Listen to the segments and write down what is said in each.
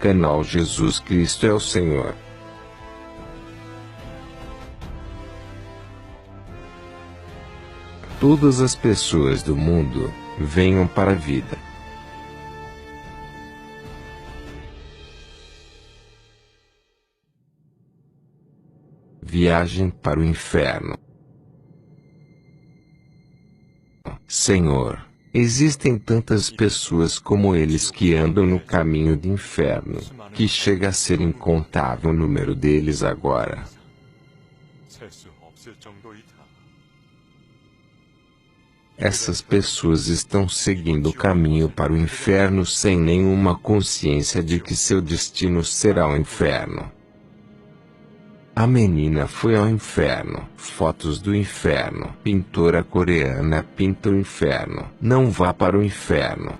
Canal Jesus Cristo é o Senhor. Todas as pessoas do mundo, venham para a vida. Viagem para o inferno. Senhor, existem tantas pessoas como eles que andam no caminho do inferno, que chega a ser incontável o número deles agora. Essas pessoas estão seguindo o caminho para o inferno sem nenhuma consciência de que seu destino será o inferno. A menina foi ao inferno. Fotos do inferno. Pintora coreana pinta o inferno. Não vá para o inferno.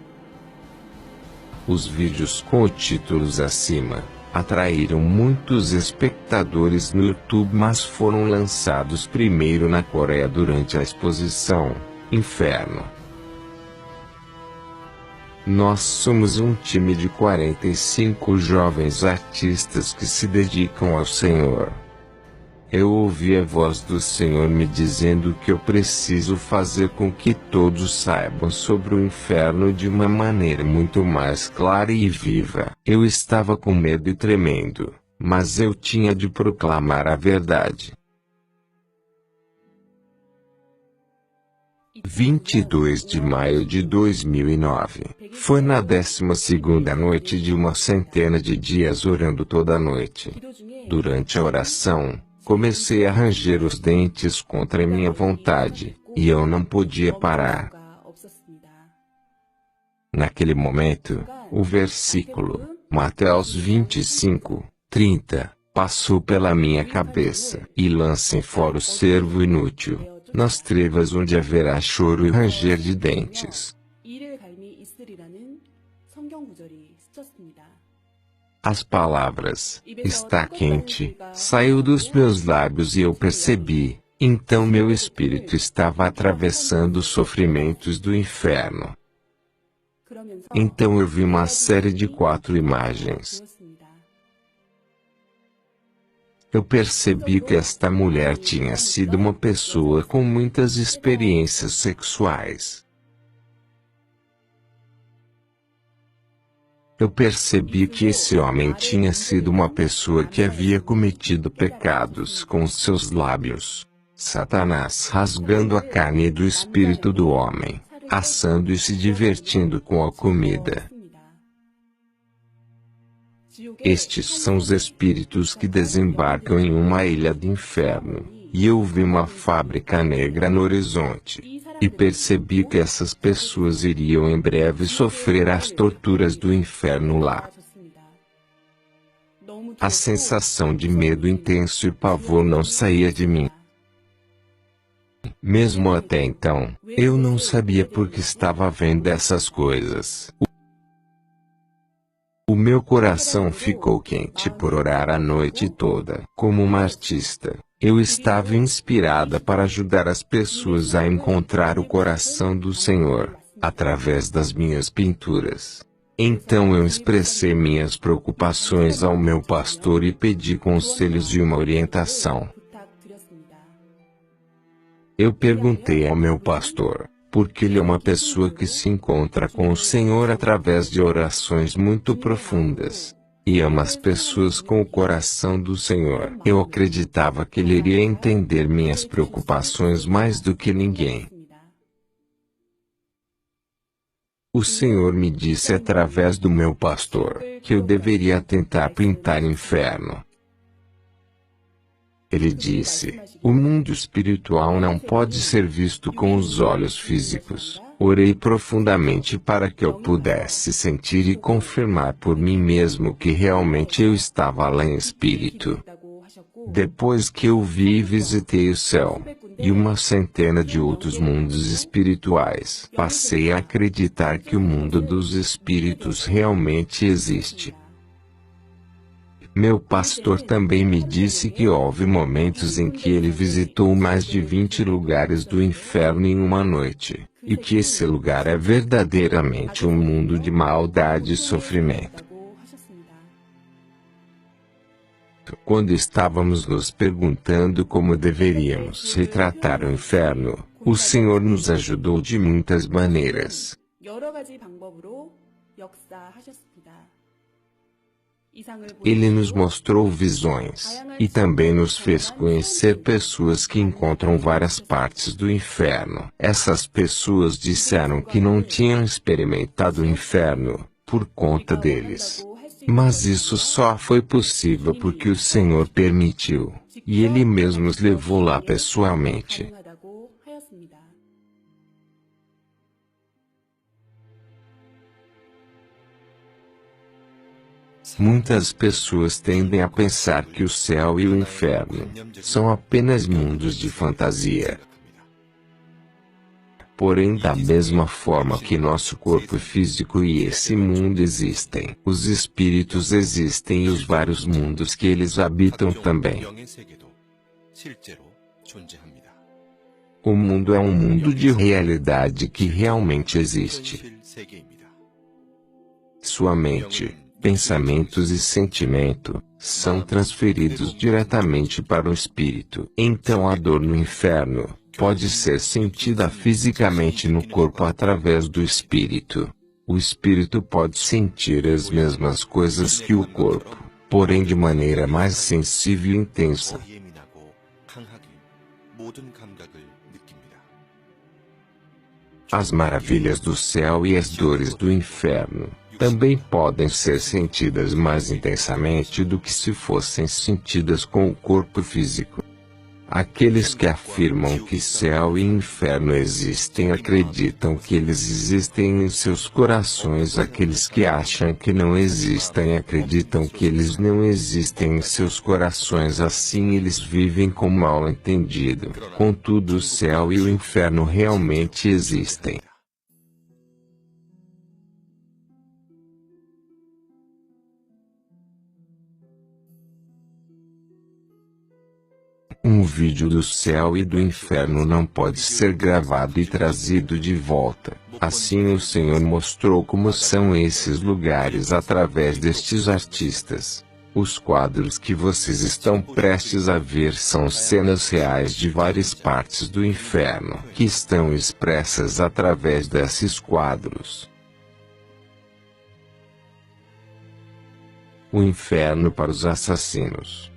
Os vídeos com títulos acima atraíram muitos espectadores no YouTube, mas foram lançados primeiro na Coreia durante a exposição Inferno. Nós somos um time de 45 jovens artistas que se dedicam ao Senhor. Eu ouvi a voz do Senhor me dizendo que eu preciso fazer com que todos saibam sobre o inferno de uma maneira muito mais clara e viva. Eu estava com medo e tremendo, mas eu tinha de proclamar a verdade. 22 de maio de 2009. Foi na 12ª noite de uma centena de dias orando toda a noite. Durante a oração, comecei a ranger os dentes contra minha vontade, e eu não podia parar. Naquele momento, o versículo, Mateus 25:30, passou pela minha cabeça. E lancem fora o servo inútil, nas trevas onde haverá choro e ranger de dentes. As palavras, está quente, saiu dos meus lábios e eu percebi, então meu espírito estava atravessando os sofrimentos do inferno. Então eu vi uma série de 4 imagens. Eu percebi que esta mulher tinha sido uma pessoa com muitas experiências sexuais. Eu percebi que esse homem tinha sido uma pessoa que havia cometido pecados com seus lábios. Satanás rasgando a carne do espírito do homem, assando e se divertindo com a comida. Estes são os espíritos que desembarcam em uma ilha do inferno, e eu vi uma fábrica negra no horizonte. E percebi que essas pessoas iriam em breve sofrer as torturas do inferno lá. A sensação de medo intenso e pavor não saía de mim. Mesmo até então, eu não sabia por que estava vendo essas coisas. O meu coração ficou quente por orar a noite toda. Como uma artista, eu estava inspirada para ajudar as pessoas a encontrar o coração do Senhor, através das minhas pinturas. Então eu expressei minhas preocupações ao meu pastor e pedi conselhos e uma orientação. Eu perguntei ao meu pastor, porque ele é uma pessoa que se encontra com o Senhor através de orações muito profundas, e ama as pessoas com o coração do Senhor. Eu acreditava que ele iria entender minhas preocupações mais do que ninguém. O Senhor me disse através do meu pastor, que eu deveria tentar pintar inferno. Ele disse, o mundo espiritual não pode ser visto com os olhos físicos. Orei profundamente para que eu pudesse sentir e confirmar por mim mesmo que realmente eu estava lá em espírito. Depois que eu vi e visitei o céu, e uma centena de outros mundos espirituais, passei a acreditar que o mundo dos espíritos realmente existe. Meu pastor também me disse que houve momentos em que ele visitou mais de 20 lugares do inferno em uma noite, e que esse lugar é verdadeiramente um mundo de maldade e sofrimento. Quando estávamos nos perguntando como deveríamos retratar o inferno, o Senhor nos ajudou de muitas maneiras. Ele nos mostrou visões, e também nos fez conhecer pessoas que encontram várias partes do inferno. Essas pessoas disseram que não tinham experimentado o inferno, por conta deles. Mas isso só foi possível porque o Senhor permitiu, e Ele mesmo os levou lá pessoalmente. Muitas pessoas tendem a pensar que o céu e o inferno são apenas mundos de fantasia. Porém, da mesma forma que nosso corpo físico e esse mundo existem, os espíritos existem e os vários mundos que eles habitam também. O mundo é um mundo de realidade que realmente existe. Sua mente, pensamentos e sentimento são transferidos diretamente para o espírito. Então a dor no inferno pode ser sentida fisicamente no corpo através do espírito. O espírito pode sentir as mesmas coisas que o corpo, porém de maneira mais sensível e intensa. As maravilhas do céu e as dores do inferno também podem ser sentidas mais intensamente do que se fossem sentidas com o corpo físico. Aqueles que afirmam que céu e inferno existem acreditam que eles existem em seus corações. Aqueles que acham que não existem acreditam que eles não existem em seus corações. Assim eles vivem com mal entendido. Contudo, o céu e o inferno realmente existem. Um vídeo do céu e do inferno não pode ser gravado e trazido de volta. Assim o Senhor mostrou como são esses lugares através destes artistas. Os quadros que vocês estão prestes a ver são cenas reais de várias partes do inferno, que estão expressas através desses quadros. O inferno para os assassinos.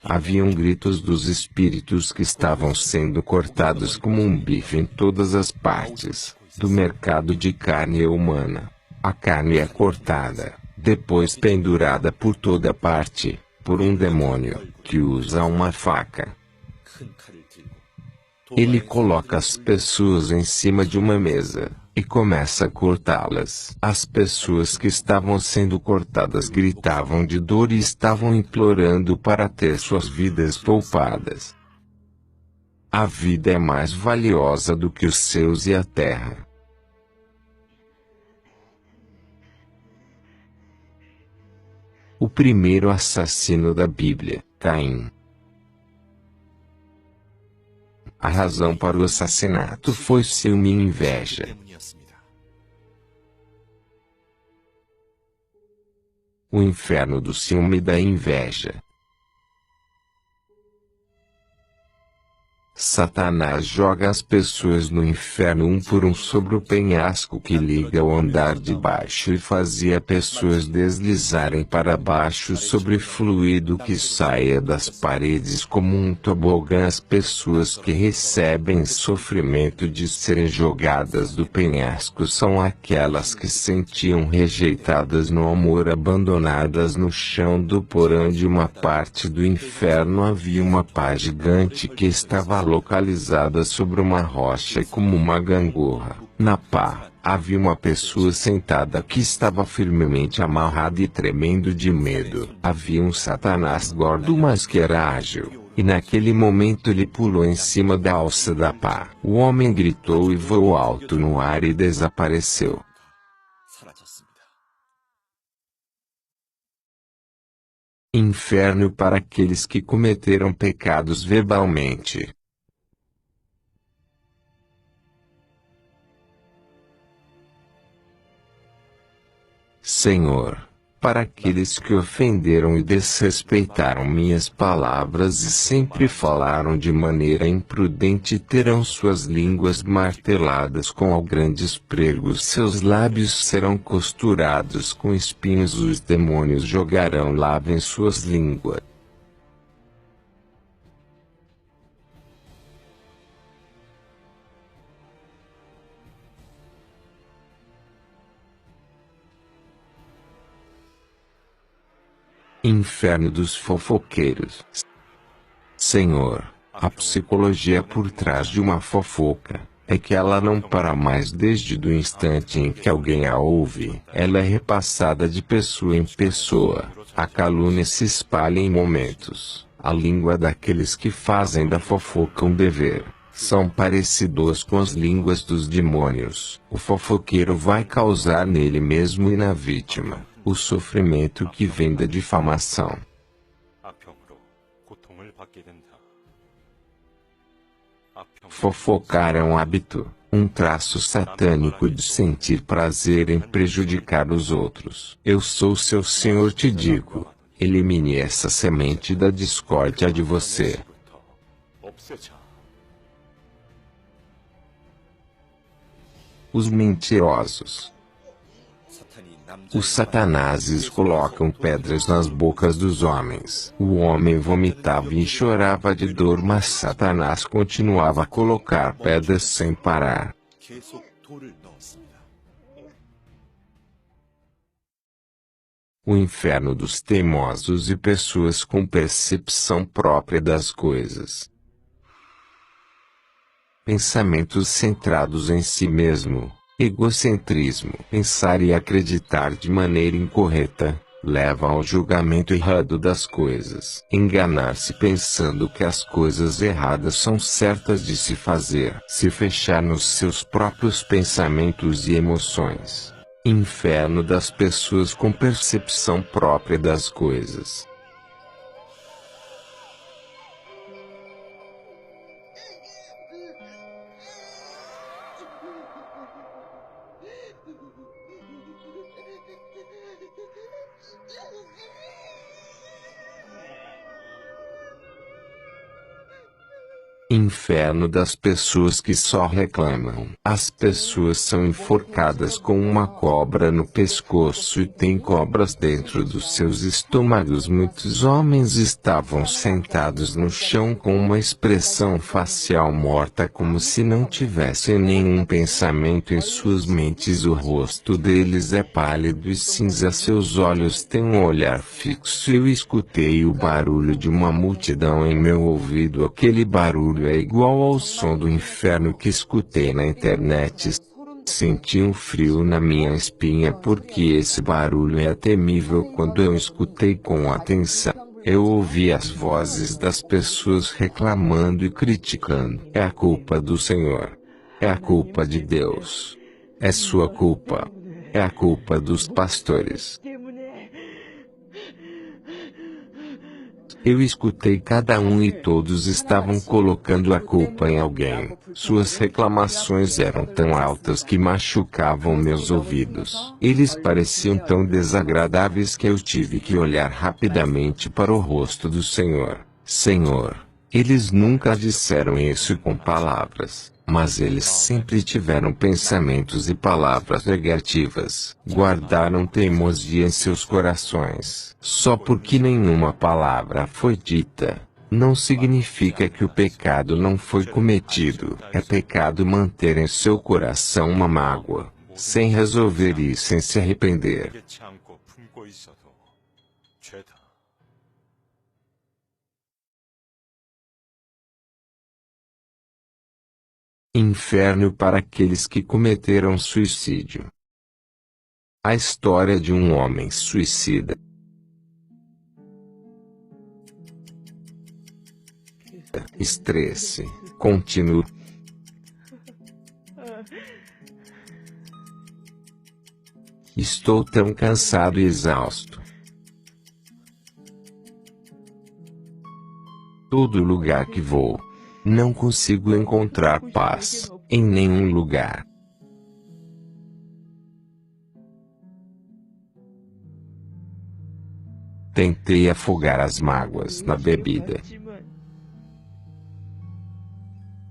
Haviam gritos dos espíritos que estavam sendo cortados como um bife em todas as partes do mercado de carne humana. A carne é cortada, depois pendurada por toda parte, por um demônio, que usa uma faca. Ele coloca as pessoas em cima de uma mesa e começa a cortá-las. As pessoas que estavam sendo cortadas gritavam de dor e estavam implorando para ter suas vidas poupadas. A vida é mais valiosa do que os céus e a terra. O primeiro assassino da Bíblia, Caim. A razão para o assassinato foi ciúme e inveja. O inferno do ciúme e da inveja. Satanás joga as pessoas no inferno um por um sobre o penhasco que liga ao andar de baixo e fazia pessoas deslizarem para baixo sobre fluido que saia das paredes como um tobogã. As pessoas que recebem sofrimento de serem jogadas do penhasco são aquelas que sentiam rejeitadas no amor, abandonadas no chão do porão de uma parte do inferno. Havia uma pá gigante que estava localizada sobre uma rocha e como uma gangorra. Na pá, havia uma pessoa sentada que estava firmemente amarrada e tremendo de medo. Havia um Satanás gordo mas que era ágil, e naquele momento ele pulou em cima da alça da pá. O homem gritou e voou alto no ar e desapareceu. Inferno para aqueles que cometeram pecados verbalmente. Senhor, para aqueles que ofenderam e desrespeitaram minhas palavras e sempre falaram de maneira imprudente terão suas línguas marteladas com grandes pregos, seus lábios serão costurados com espinhos, os demônios jogarão lava em suas línguas. Inferno dos fofoqueiros. Senhor, a psicologia por trás de uma fofoca é que ela não para mais desde o instante em que alguém a ouve. Ela é repassada de pessoa em pessoa. A calúnia se espalha em momentos. A língua daqueles que fazem da fofoca um dever são parecidos com as línguas dos demônios. O fofoqueiro vai causar nele mesmo e na vítima o sofrimento que vem da difamação. Fofocar é um hábito, um traço satânico de sentir prazer em prejudicar os outros. Eu sou seu Senhor, te digo, elimine essa semente da discórdia de você. Os mentirosos. Os satanases colocam pedras nas bocas dos homens. O homem vomitava e chorava de dor, mas Satanás continuava a colocar pedras sem parar. O inferno dos teimosos e pessoas com percepção própria das coisas. Pensamentos centrados em si mesmo. Egocentrismo. Pensar e acreditar de maneira incorreta leva ao julgamento errado das coisas. Enganar-se pensando que as coisas erradas são certas de se fazer. Se fechar nos seus próprios pensamentos e emoções. Inferno das pessoas com percepção própria das coisas. Inferno das pessoas que só reclamam. As pessoas são enforcadas com uma cobra no pescoço e têm cobras dentro dos seus estômagos. Muitos homens estavam sentados no chão com uma expressão facial morta, como se não tivessem nenhum pensamento em suas mentes. O rosto deles é pálido e cinza, seus olhos têm um olhar fixo. Eu escutei o barulho de uma multidão em meu ouvido. Aquele barulho é igual ao som do inferno que escutei na internet. Senti um frio na minha espinha porque esse barulho é temível. Quando eu escutei com atenção, eu ouvi as vozes das pessoas reclamando e criticando. É a culpa do Senhor. É a culpa de Deus. É sua culpa. É a culpa dos pastores. Eu escutei cada um e todos estavam colocando a culpa em alguém. Suas reclamações eram tão altas que machucavam meus ouvidos. Eles pareciam tão desagradáveis que eu tive que olhar rapidamente para o rosto do Senhor. Senhor, eles nunca disseram isso com palavras, mas eles sempre tiveram pensamentos e palavras negativas. Guardaram teimosia em seus corações. Só porque nenhuma palavra foi dita, não significa que o pecado não foi cometido. É pecado manter em seu coração uma mágoa, sem resolver e sem se arrepender. Inferno para aqueles que cometeram suicídio. A história de um homem suicida. Estresse contínuo. Estou tão cansado e exausto. Todo lugar que vou, não consigo encontrar paz, em nenhum lugar. Tentei afogar as mágoas na bebida.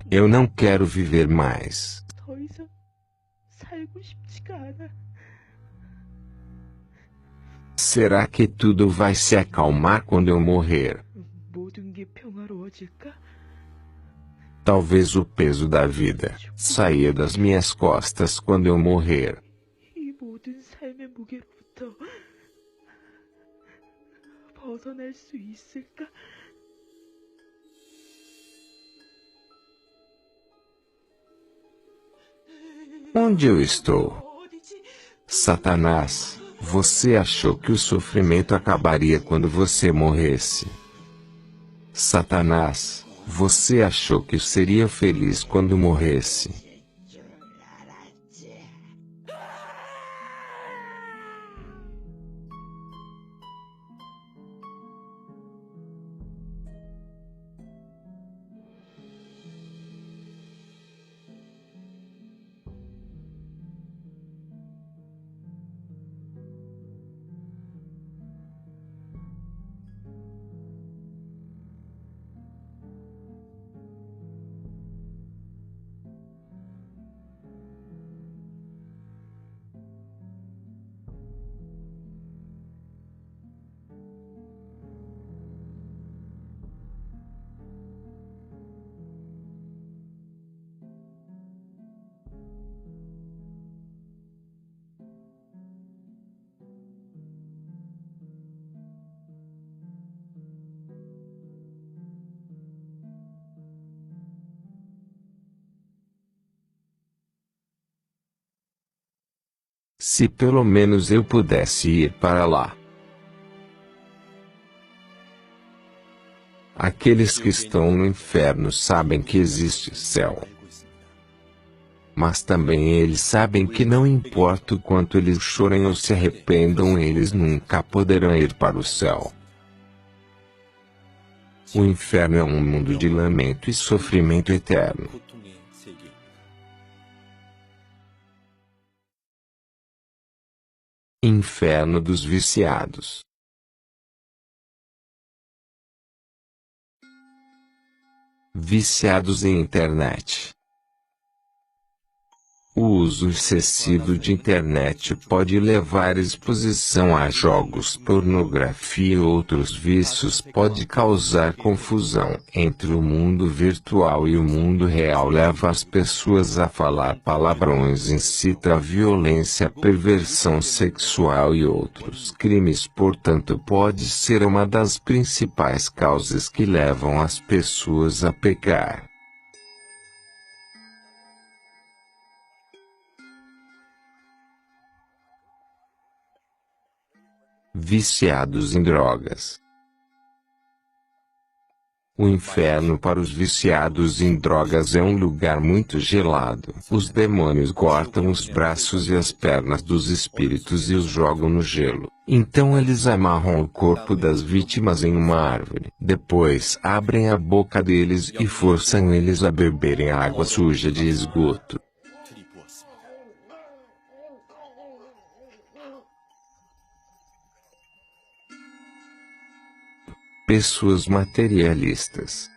Eu não quero viver mais. 더 이상 살고 싶지가 않아. Será que tudo vai se acalmar quando eu morrer? 모든 게 평화로워질까? Talvez o peso da vida saia das minhas costas quando eu morrer. 이 모든 삶의 무게로부터 벗어날 수 있을까? Onde eu estou? Satanás, você achou que o sofrimento acabaria quando você morresse? Satanás, você achou que seria feliz quando morresse? Se pelo menos eu pudesse ir para lá. Aqueles que estão no inferno sabem que existe céu. Mas também eles sabem que não importa o quanto eles chorem ou se arrependam, eles nunca poderão ir para o céu. O inferno é um mundo de lamento e sofrimento eterno. Inferno dos viciados. Viciados em internet. O uso excessivo de internet pode levar à exposição a jogos, pornografia e outros vícios, pode causar confusão entre o mundo virtual e o mundo real, leva as pessoas a falar palavrões, incita a violência, perversão sexual e outros crimes. Portanto, pode ser uma das principais causas que levam as pessoas a pecar. Viciados em drogas. O inferno para os viciados em drogas é um lugar muito gelado. Os demônios cortam os braços e as pernas dos espíritos e os jogam no gelo. Então eles amarram o corpo das vítimas em uma árvore. Depois abrem a boca deles e forçam eles a beberem água suja de esgoto. Pessoas materialistas.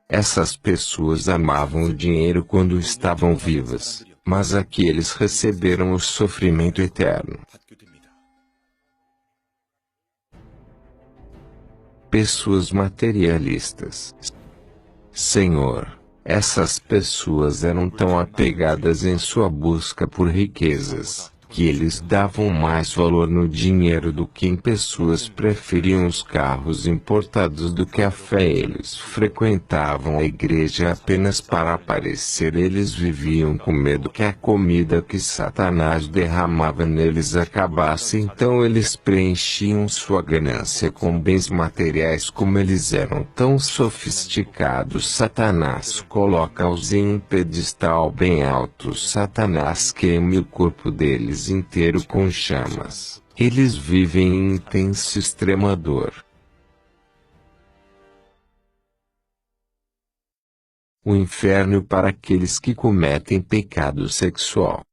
Essas pessoas amavam o dinheiro quando estavam vivas, mas aqui eles receberam o sofrimento eterno. Pessoas materialistas. Senhor, essas pessoas eram tão apegadas em sua busca por riquezas, que eles davam mais valor no dinheiro do que em pessoas, preferiam os carros importados do que a fé. Eles frequentavam a igreja apenas para aparecer. Eles viviam com medo que a comida que Satanás derramava neles acabasse. Então eles preenchiam sua ganância com bens materiais. Como eles eram tão sofisticados, Satanás coloca-os em um pedestal bem alto. Satanás queima o corpo deles inteiro com chamas. Eles vivem em intensa extrema dor. O inferno para aqueles que cometem pecado sexual.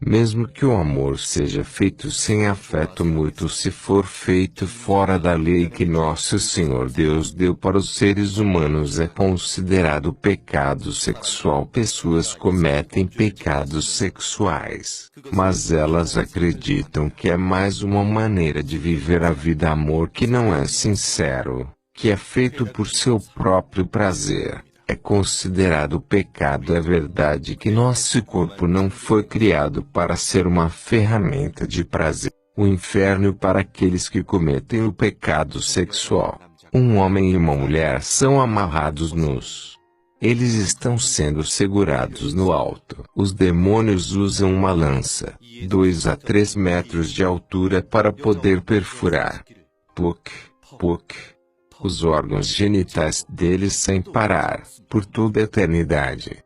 Mesmo que o amor seja feito sem afeto mútuo, se for feito fora da lei que nosso Senhor Deus deu para os seres humanos, é considerado pecado sexual. Pessoas cometem pecados sexuais, mas elas acreditam que é mais uma maneira de viver a vida. Amor que não é sincero, que é feito por seu próprio prazer, é considerado pecado. É verdade que nosso corpo não foi criado para ser uma ferramenta de prazer. O inferno para aqueles que cometem o pecado sexual. Um homem e uma mulher são amarrados nus. Eles estão sendo segurados no alto. Os demônios usam uma lança, 2 a 3 metros de altura, para poder perfurar os órgãos genitais deles sem parar, por toda a eternidade.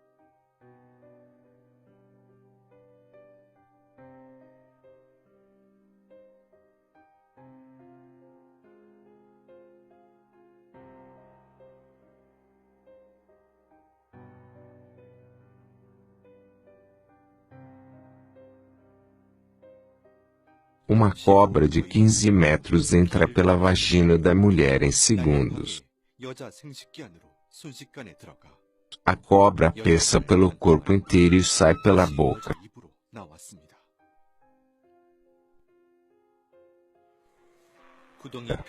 Uma cobra de 15 metros entra pela vagina da mulher em segundos. A cobra passa pelo corpo inteiro e sai pela boca.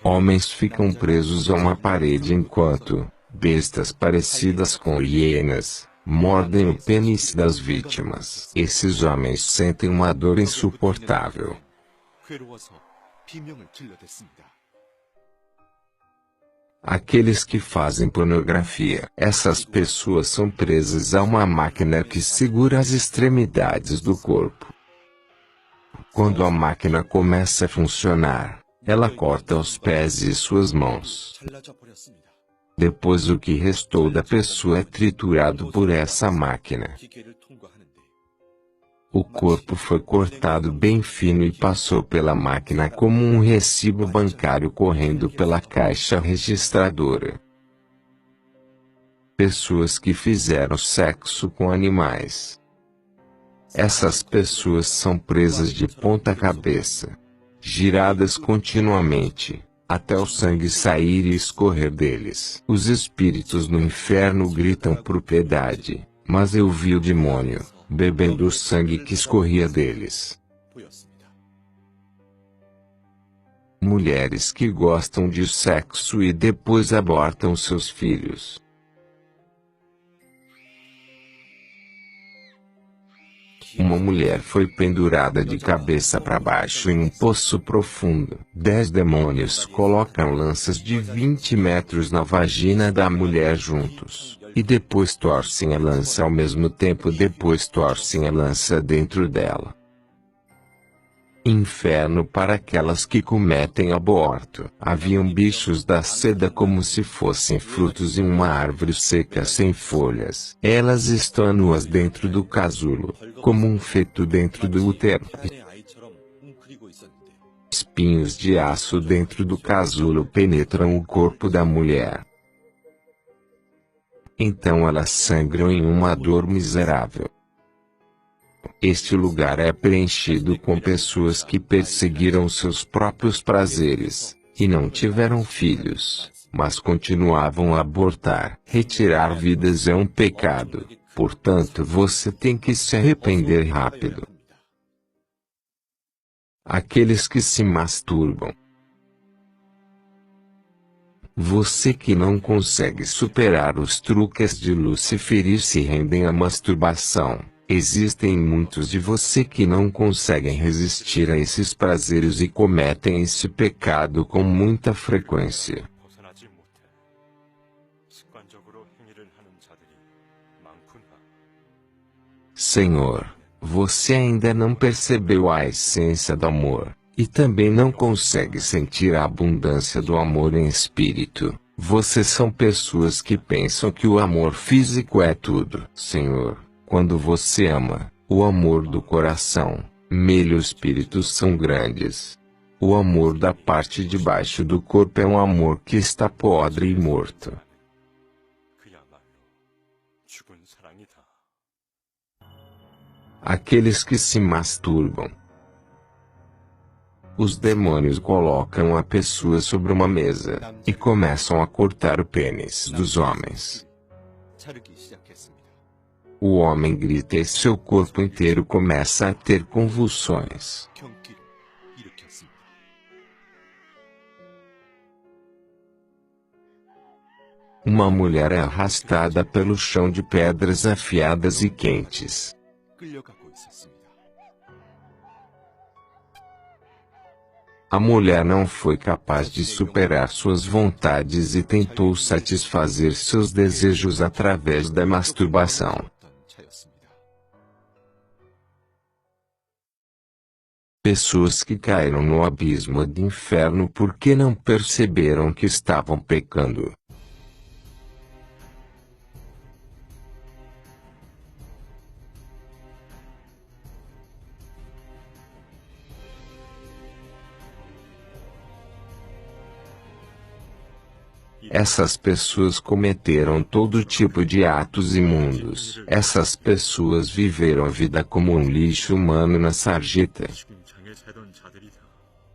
Homens ficam presos a uma parede enquanto bestas parecidas com hienas mordem o pênis das vítimas. Esses homens sentem uma dor insuportável. Aqueles que fazem pornografia. Essas pessoas são presas a uma máquina que segura as extremidades do corpo. Quando a máquina começa a funcionar, ela corta os pés e suas mãos. Depois o que restou da pessoa é triturado por essa máquina. O corpo foi cortado bem fino e passou pela máquina como um recibo bancário correndo pela caixa registradora. Pessoas que fizeram sexo com animais. Essas pessoas são presas de ponta cabeça, giradas continuamente, até o sangue sair e escorrer deles. Os espíritos no inferno gritam por piedade, mas eu vi o demônio bebendo o sangue que escorria deles. Mulheres que gostam de sexo e depois abortam seus filhos. Uma mulher foi pendurada de cabeça para baixo em um poço profundo. 10 demônios colocam lanças de 20 metros na vagina da mulher juntos. E depois torcem a lança ao mesmo tempo. Depois torcem a lança dentro dela. Inferno para aquelas que cometem aborto. Haviam bichos da seda como se fossem frutos em uma árvore seca sem folhas. Elas estão nuas dentro do casulo, como um feto dentro do útero. Espinhos de aço dentro do casulo penetram o corpo da mulher. Então elas sangram em uma dor miserável. Este lugar é preenchido com pessoas que perseguiram seus próprios prazeres, e não tiveram filhos, mas continuavam a abortar. Retirar vidas é um pecado, portanto você tem que se arrepender rápido. Aqueles que se masturbam. Você que não consegue superar os truques de Lúcifer e se rendem à masturbação. Existem muitos de você que não conseguem resistir a esses prazeres e cometem esse pecado com muita frequência. Senhor, você ainda não percebeu a essência do amor, e também não consegue sentir a abundância do amor em espírito. Vocês são pessoas que pensam que o amor físico é tudo. Senhor, quando você ama, o amor do coração, e o espírito são grandes. O amor da parte de baixo do corpo é um amor que está podre e morto. aqueles que se masturbam. Os demônios colocam a pessoa sobre uma mesa e começam a cortar o pênis dos homens. O homem grita e seu corpo inteiro começa a ter convulsões. Uma mulher é arrastada pelo chão de pedras afiadas e quentes. A mulher não foi capaz de superar suas vontades e tentou satisfazer seus desejos através da masturbação. Pessoas que caíram no abismo do inferno porque não perceberam que estavam pecando. Essas pessoas cometeram todo tipo de atos imundos. Essas pessoas viveram a vida como um lixo humano na sarjeta.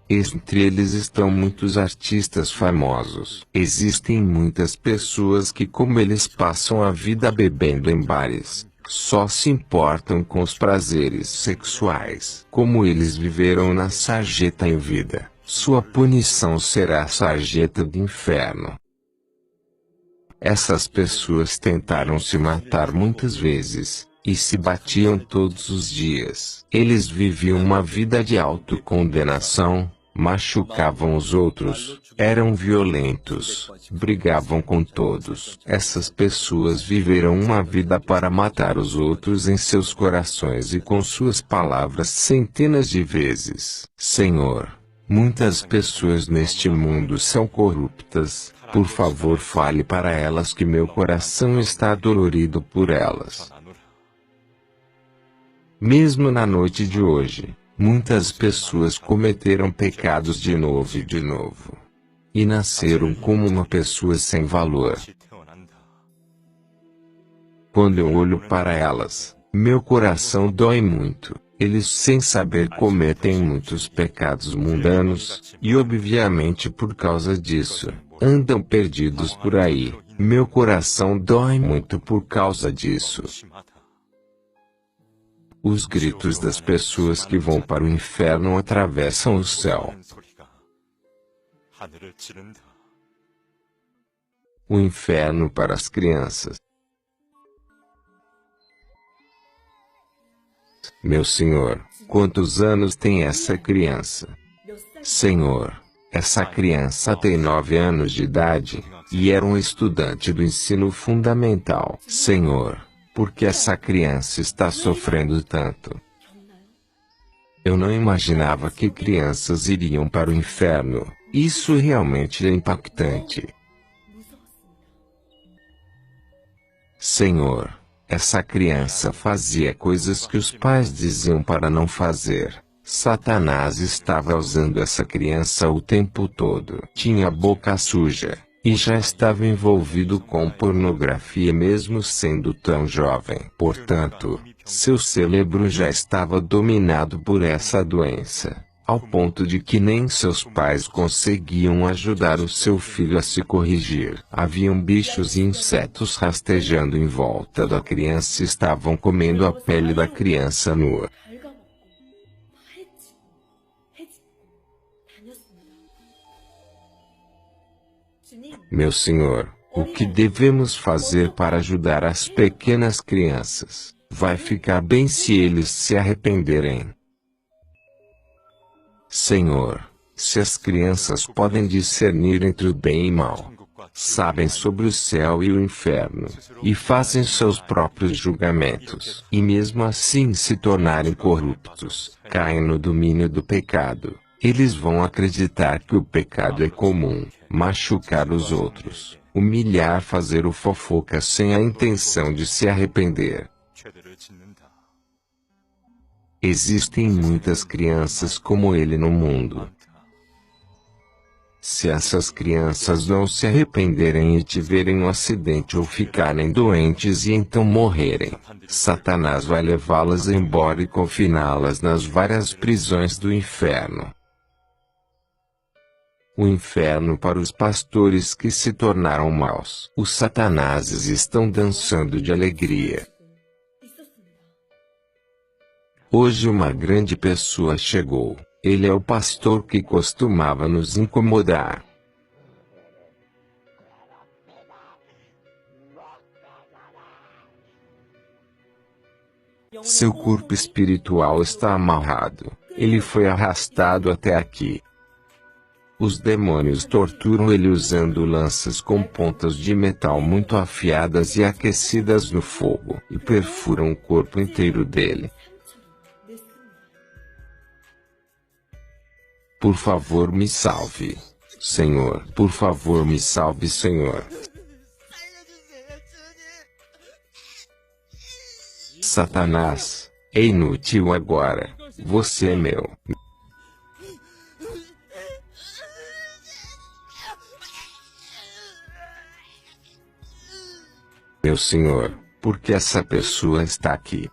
Entre eles estão muitos artistas famosos. Existem muitas pessoas que, como eles passam a vida bebendo em bares, só se importam com os prazeres sexuais. Como eles viveram na sarjeta em vida, sua punição será a sarjeta do inferno. Essas pessoas tentaram se matar muitas vezes, e se batiam todos os dias. Eles viviam uma vida de autocondenação, machucavam os outros, eram violentos, brigavam com todos. Essas pessoas viveram uma vida para matar os outros em seus corações e com suas palavras centenas de vezes. Senhor, muitas pessoas neste mundo são corruptas. Por favor, fale para elas que meu coração está dolorido por elas. Mesmo na noite de hoje, muitas pessoas cometeram pecados de novo e de novo. E nasceram como uma pessoa sem valor. Quando eu olho para elas, meu coração dói muito. Eles, sem saber, cometem muitos pecados mundanos, e obviamente por causa disso, andam perdidos por aí. Meu coração dói muito por causa disso. Os gritos das pessoas que vão para o inferno atravessam o céu. O inferno para as crianças. Meu Senhor, quantos anos tem essa criança? Senhor, essa criança tem 9 anos de idade, e era um estudante do ensino fundamental. Senhor, por que essa criança está sofrendo tanto? Eu não imaginava que crianças iriam para o inferno. Isso realmente é impactante. Senhor, essa criança fazia coisas que os pais diziam para não fazer. Satanás estava usando essa criança o tempo todo. Tinha a boca suja, e já estava envolvido com pornografia mesmo sendo tão jovem. Portanto, seu cérebro já estava dominado por essa doença, ao ponto de que nem seus pais conseguiam ajudar o seu filho a se corrigir. Haviam bichos e insetos rastejando em volta da criança e estavam comendo a pele da criança nua. Meu Senhor, o que devemos fazer para ajudar as pequenas crianças? Vai ficar bem se eles se arrependerem. Senhor, se as crianças podem discernir entre o bem e o mal, sabem sobre o céu e o inferno, e fazem seus próprios julgamentos, e mesmo assim se tornarem corruptos, caem no domínio do pecado, eles vão acreditar que o pecado é comum, machucar os outros, humilhar, fazer o fofoca sem a intenção de se arrepender. Existem muitas crianças como ele no mundo. Se essas crianças não se arrependerem e tiverem um acidente ou ficarem doentes e então morrerem, Satanás vai levá-las embora e confiná-las nas várias prisões do inferno. O inferno para os pastores que se tornaram maus. Os satanases estão dançando de alegria. Hoje uma grande pessoa chegou. Ele é o pastor que costumava nos incomodar. Seu corpo espiritual está amarrado. Ele foi arrastado até aqui. Os demônios torturam ele usando lanças com pontas de metal muito afiadas e aquecidas no fogo, e perfuram o corpo inteiro dele. Por favor, me salve, Senhor. Por favor, me salve, Senhor. Satanás, é inútil agora. Você é meu. Meu Senhor, por que essa pessoa está aqui?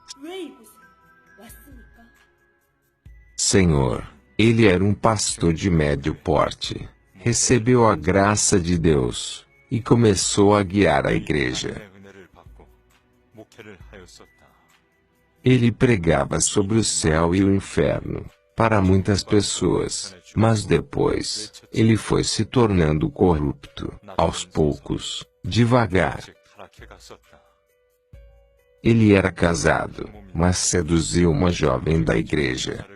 Senhor, ele era um pastor de médio porte, recebeu a graça de Deus, e começou a guiar a igreja. Ele pregava sobre o céu e o inferno, para muitas pessoas, mas depois, ele foi se tornando corrupto, aos poucos, devagar. Ele era casado, mas seduziu uma jovem da igreja.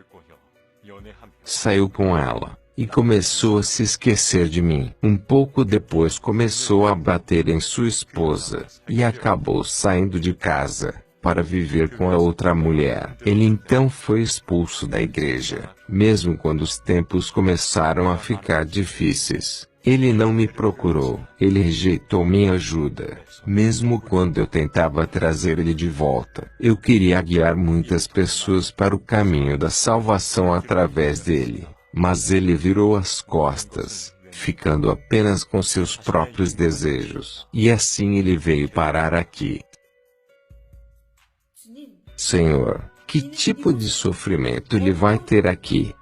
Saiu com ela, e começou a se esquecer de mim. Um pouco depois começou a bater em sua esposa, e acabou saindo de casa, para viver com a outra mulher. Ele então foi expulso da igreja, mesmo quando os tempos começaram a ficar difíceis. Ele não me procurou, ele rejeitou minha ajuda, mesmo quando eu tentava trazer ele de volta. Eu queria guiar muitas pessoas para o caminho da salvação através dele, mas ele virou as costas, ficando apenas com seus próprios desejos. E assim ele veio parar aqui. Senhor, que tipo de sofrimento ele vai ter aqui?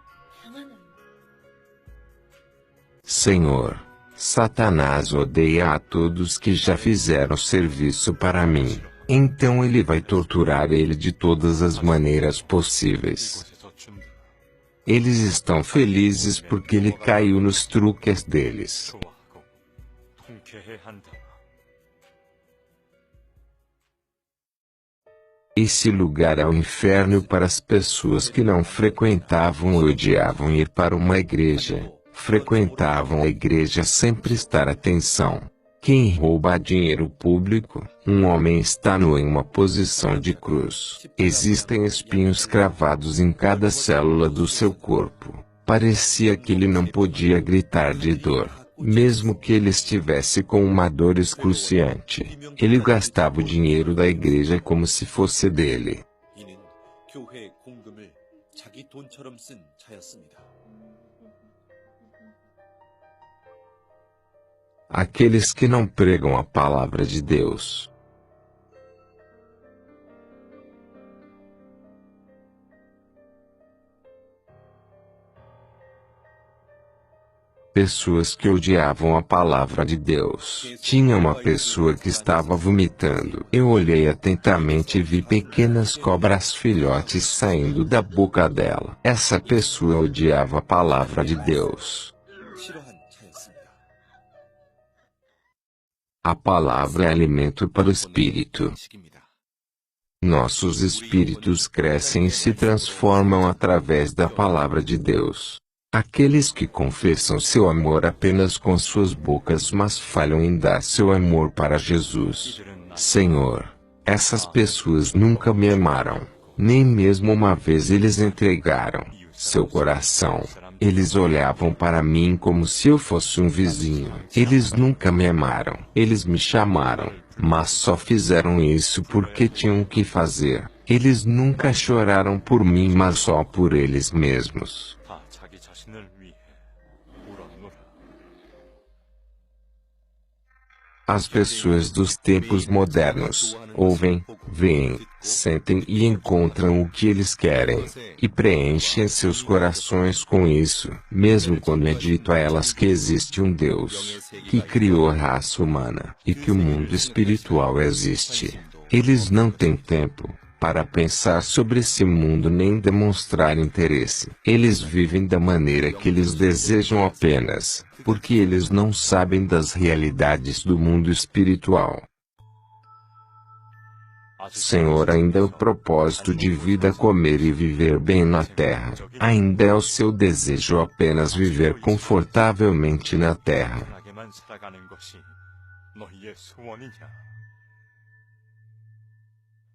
Senhor, Satanás odeia a todos que já fizeram serviço para mim, então ele vai torturar ele de todas as maneiras possíveis. Eles estão felizes porque ele caiu nos truques deles. Esse lugar é o inferno para as pessoas que não frequentavam ou odiavam ir para uma igreja. Frequentavam a igreja sem prestar atenção. Quem rouba dinheiro público? Um homem está nu em uma posição de cruz. Existem espinhos cravados em cada célula do seu corpo. Parecia que ele não podia gritar de dor, mesmo que ele estivesse com uma dor excruciante. Ele gastava o dinheiro da igreja como se fosse dele. Aqueles que não pregam a palavra de Deus. Pessoas que odiavam a palavra de Deus. Tinha uma pessoa que estava vomitando. Eu olhei atentamente e vi pequenas cobras filhotes saindo da boca dela. Essa pessoa odiava a palavra de Deus. A palavra é alimento para o espírito. Nossos espíritos crescem e se transformam através da palavra de Deus. Aqueles que confessam seu amor apenas com suas bocas, mas falham em dar seu amor para Jesus. Senhor, essas pessoas nunca me amaram. Nem mesmo uma vez eles entregaram seu coração. Eles olhavam para mim como se eu fosse um vizinho. Eles nunca me amaram. Eles me chamaram, mas só fizeram isso porque tinham que fazer. Eles nunca choraram por mim, mas só por eles mesmos. As pessoas dos tempos modernos ouvem, veem, sentem e encontram o que eles querem, e preenchem seus corações com isso, mesmo quando é dito a elas que existe um Deus, que criou a raça humana, e que o mundo espiritual existe. Eles não têm tempo para pensar sobre esse mundo nem demonstrar interesse. Eles vivem da maneira que eles desejam apenas, porque eles não sabem das realidades do mundo espiritual. Senhor, ainda é o propósito de vida comer e viver bem na terra. Ainda é o seu desejo apenas viver confortavelmente na terra.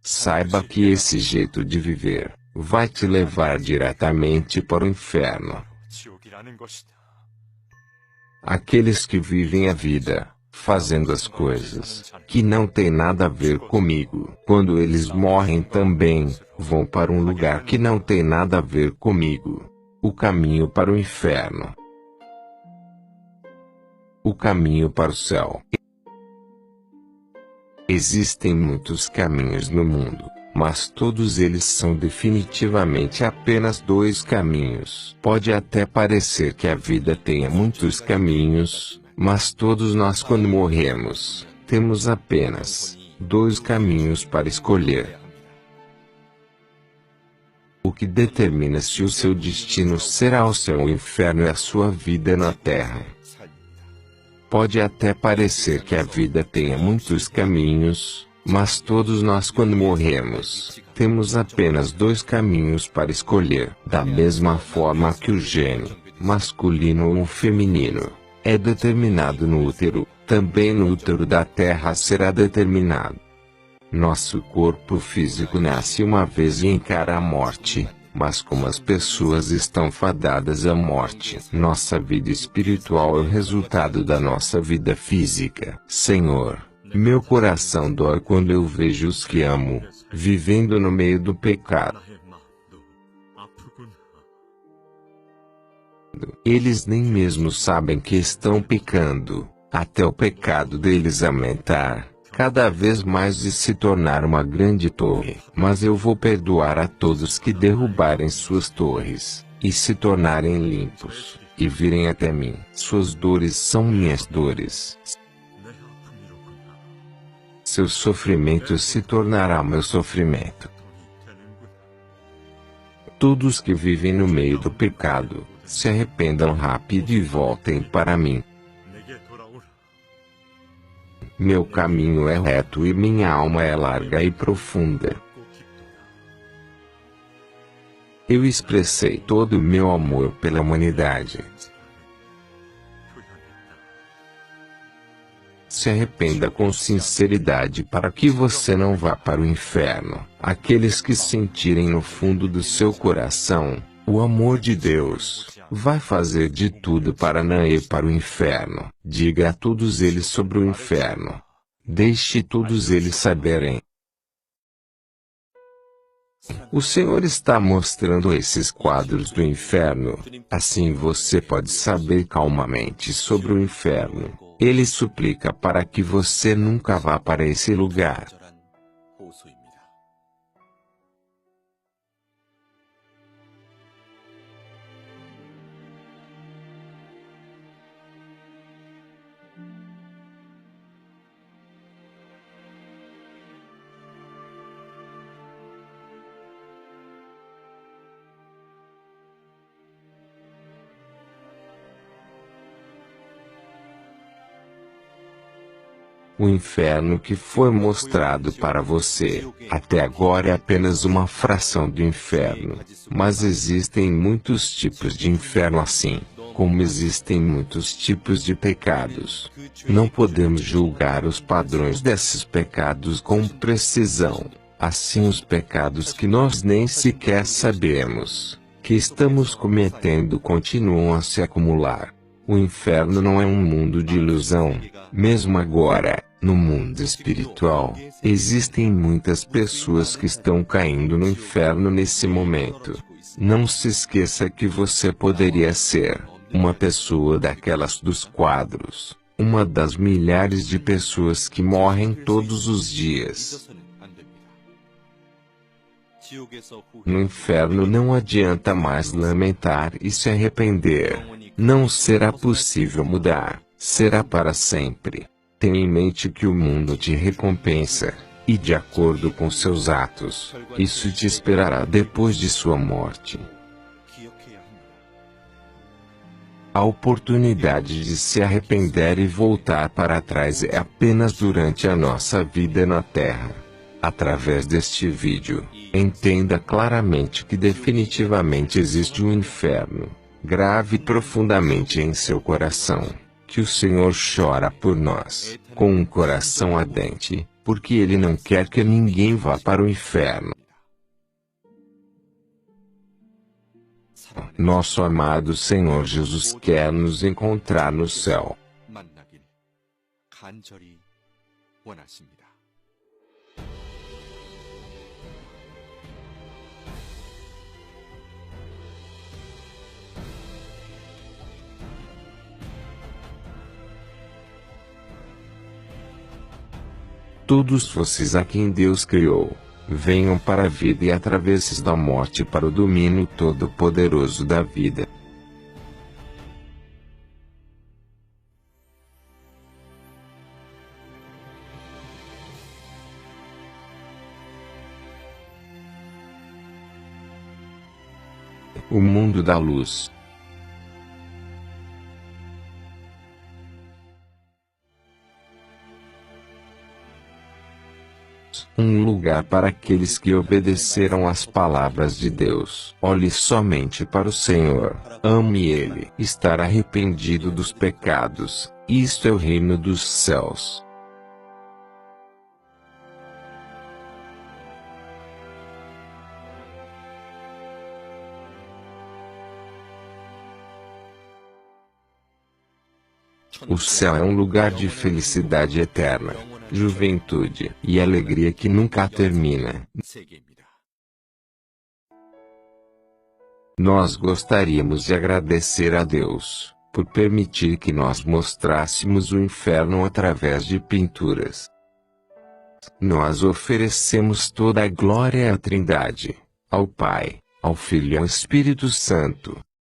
Saiba que esse jeito de viver vai te levar diretamente para o inferno. Aqueles que vivem a vida fazendo as coisas que não têm nada a ver comigo, quando eles morrem também vão para um lugar que não tem nada a ver comigo. O caminho para o inferno. O caminho para o céu. Existem muitos caminhos no mundo, mas todos eles são definitivamente apenas dois caminhos. Pode até parecer que a vida tenha muitos caminhos, mas todos nós, quando morremos, temos apenas dois caminhos para escolher. O que determina se o seu destino será o céu ou o inferno é a sua vida na terra. Pode até parecer que a vida tenha muitos caminhos, mas todos nós, quando morremos, temos apenas dois caminhos para escolher. Da mesma forma que o gênio, masculino ou feminino, é determinado no útero, também no útero da terra será determinado. Nosso corpo físico nasce uma vez e encara a morte. Mas como as pessoas estão fadadas à morte, nossa vida espiritual é o resultado da nossa vida física. Senhor, meu coração dói quando eu vejo os que amo, vivendo no meio do pecado. Eles nem mesmo sabem que estão pecando, até o pecado deles aumentar cada vez mais e se tornar uma grande torre. Mas eu vou perdoar a todos que derrubarem suas torres, e se tornarem limpos, e virem até mim. Suas dores são minhas dores. Seu sofrimento se tornará meu sofrimento. Todos que vivem no meio do pecado, se arrependam rápido e voltem para mim. Meu caminho é reto e minha alma é larga e profunda. Eu expressei todo o meu amor pela humanidade. Se arrependa com sinceridade para que você não vá para o inferno. Aqueles que sentirem no fundo do seu coração o amor de Deus, vai fazer de tudo para não ir para o inferno. Diga a todos eles sobre o inferno. Deixe todos eles saberem. O Senhor está mostrando esses quadros do inferno. Assim você pode saber calmamente sobre o inferno. Ele suplica para que você nunca vá para esse lugar. O inferno que foi mostrado para você, até agora é apenas uma fração do inferno. Mas existem muitos tipos de inferno assim, como existem muitos tipos de pecados. Não podemos julgar os padrões desses pecados com precisão. Assim os pecados que nós nem sequer sabemos que estamos cometendo continuam a se acumular. O inferno não é um mundo de ilusão. Mesmo agora, no mundo espiritual, existem muitas pessoas que estão caindo no inferno nesse momento. Não se esqueça que você poderia ser uma pessoa daquelas dos quadros. uma das milhares de pessoas que morrem todos os dias. No inferno não adianta mais lamentar e se arrepender. Não será possível mudar, será para sempre. Tenha em mente que o mundo te recompensa, e de acordo com seus atos, isso te esperará depois de sua morte. A oportunidade de se arrepender e voltar para trás é apenas durante a nossa vida na Terra. Através deste vídeo, entenda claramente que definitivamente existe um inferno. Grave profundamente em seu coração, que o Senhor chora por nós, com um coração ardente, porque Ele não quer que ninguém vá para o inferno. Nosso amado Senhor Jesus quer nos encontrar no céu. Todos vocês a quem Deus criou, venham para a vida e atravesses da morte para o domínio todo-poderoso da vida. O mundo da luz. Um lugar para aqueles que obedeceram às palavras de Deus. Olhe somente para o Senhor, ame Ele. Estar arrependido dos pecados, isto é o reino dos céus. O céu é um lugar de felicidade eterna, juventude e alegria que nunca termina. Nós gostaríamos de agradecer a Deus por permitir que nós mostrássemos o inferno através de pinturas. Nós oferecemos toda a glória à Trindade, ao Pai, ao Filho e ao Espírito Santo.